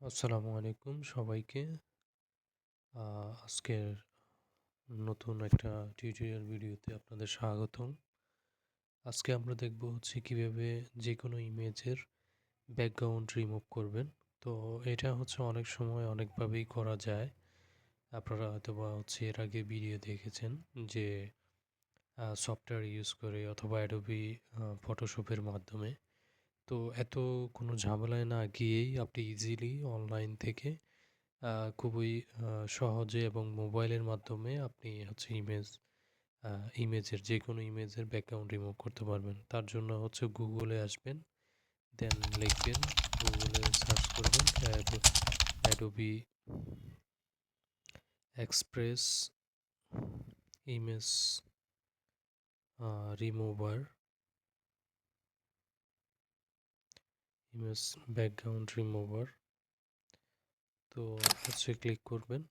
আসসালামু আলাইকুম সবাইকে। আজকের নতুন একটা টিউটোরিয়াল ভিডিওতে আপনাদের স্বাগতম। আজকে আমরা দেখব হচ্ছে কিভাবে যে কোনো ইমেজের ব্যাকগ্রাউন্ড রিমুভ করবেন। তো এটা হচ্ছে অনেক সময় অনেকভাবেই করা যায়। আপনারা হয়তোবা হচ্ছে এর আগে ভিডিও দেখেছেন যে সফটওয়্যার ইউজ করে অথবা অ্যাডোবি ফটোশপের মাধ্যমে। তো এত কোনো ঝামেলায় না গিয়েই আপনি ইজিলি অনলাইন থেকে খুবই সহজে এবং মোবাইলের মাধ্যমে আপনি হচ্ছে ইমেজের যে কোনো ইমেজের ব্যাকগ্রাউন্ড রিমুভ করতে পারবেন। তার জন্য হচ্ছে গুগলে আসবেন, দেন লিখবেন, গুগলে সার্চ করবেন Adobe express image remover, image background remover. তো হচ্ছে ক্লিক করবেন,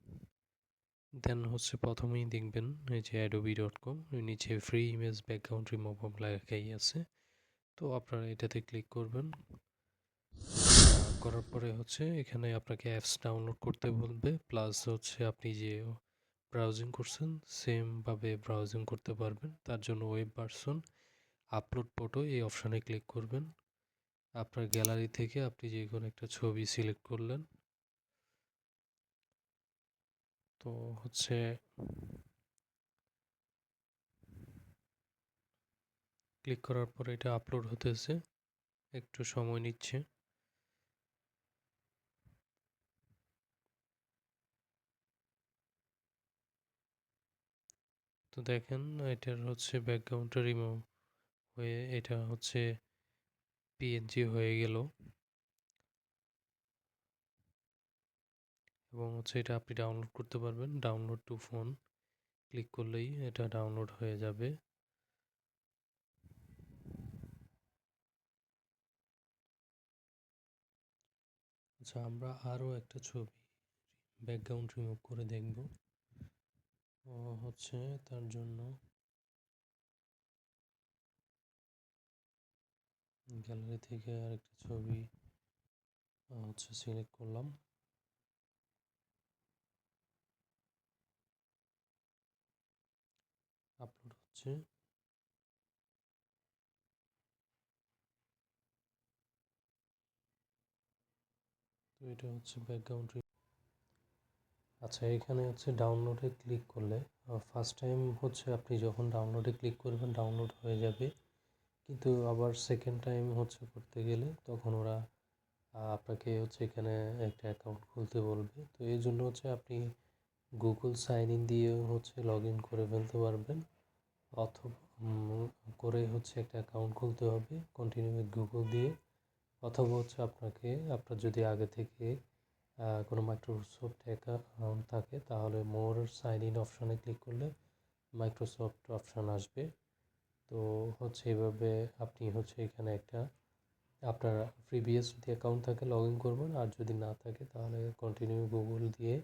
দেন হচ্ছে প্রথমেই দেখবেন এই যে adobe.com, নিচে ফ্রি ইমেজ ব্যাকগ্রাউন্ড রিমুভার লেখাই আছে। তো আপনারা এটাতে ক্লিক করবেন, করার পরে হচ্ছে এখানে আপনাকে অ্যাপস ডাউনলোড করতে বলবে, প্লাস হচ্ছে আপনি যে ব্রাউজিং করছেন সেমভাবে ব্রাউজিং করতে পারবেন। তার জন্য ওয়েব ভার্সন আপলোড ফটো এই অপশানে ক্লিক করবেন। আপনার গ্যালারি থেকে আপনি যে কোনো একটা ছবি সিলেক্ট করলেন। তো হচ্ছে ক্লিক করার পরে এটা আপলোড হতেছে, একটু সময় নিচ্ছে। তো দেখেন এটার হচ্ছে ব্যাকগ্রাউন্ডটা রিমুভ হয়ে এটা হচ্ছে পিএনজি হয়ে গেল, এবং হচ্ছে এটা আপনি ডাউনলোড করতে পারবেন। ডাউনলোড টু ফোন ক্লিক করলেই এটা ডাউনলোড হয়ে যাবে। আচ্ছা, আমরা আরও একটা ছবি ব্যাকগ্রাউন্ড রিমুভ করে দেখব। হচ্ছে তার জন্য গ্যালারি থেকে আরেকটা ছবি হচ্ছে সিলেক্ট করলাম, আপলোড হচ্ছে। তো এটা হচ্ছে ব্যাকগ্রাউন্ড। আচ্ছা, এখানে হচ্ছে ডাউনলোডে ক্লিক করলে ফার্স্ট টাইম হচ্ছে আপনি যখন ডাউনলোডে ক্লিক করবেন ডাউনলোড হয়ে যাবে, কিন্তু আবার সেকেন্ড টাইম হচ্ছে করতে গেলে তখন ওরা আপনাকে হচ্ছে এখানে একটা অ্যাকাউন্ট খুলতে বলবে। তো এই জন্য হচ্ছে আপনি গুগল সাইন ইন দিয়ে হচ্ছে লগ ইন করে ফেলতে পারবেন, অথবা করে হচ্ছে একটা অ্যাকাউন্ট খুলতে হবে কন্টিনিউ উইথ গুগল দিয়ে, অথবা হচ্ছে আপনাকে আপনার যদি আগে থেকে কোনো মাইক্রোসফট অ্যাকাউন্ট থাকে তাহলে মোর সাইন ইন অপশানে ক্লিক করলে মাইক্রোসফট অপশান আসবে। তো হচ্ছে এভাবে আপনি হচ্ছে এখানে একটা আপনার প্রিভিয়াস যদি অ্যাকাউন্ট থাকে লগ ইন করবেন, আর যদি না থাকে তাহলে কন্টিনিউ গুগল দিয়ে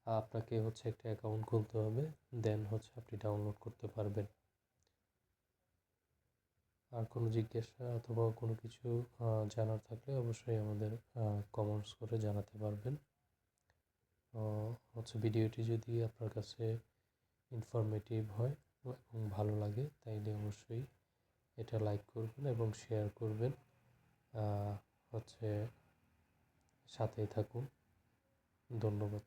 আপনাকে হচ্ছে একটা অ্যাকাউন্ট খুলতে হবে, দেন হচ্ছে আপনি ডাউনলোড করতে পারবেন। আর কোনো জিজ্ঞাসা অথবা কোনো কিছু জানার থাকলে অবশ্যই আমাদের কমেন্টস করে জানাতে পারবেন। হচ্ছে ভিডিওটি যদি আপনার কাছে ইনফরমেটিভ হয় এবং ভালো লাগে তাইলে অবশ্যই এটা লাইক করবেন এবং শেয়ার করবেন। হচ্ছে সাথেই থাকুন। ধন্যবাদ।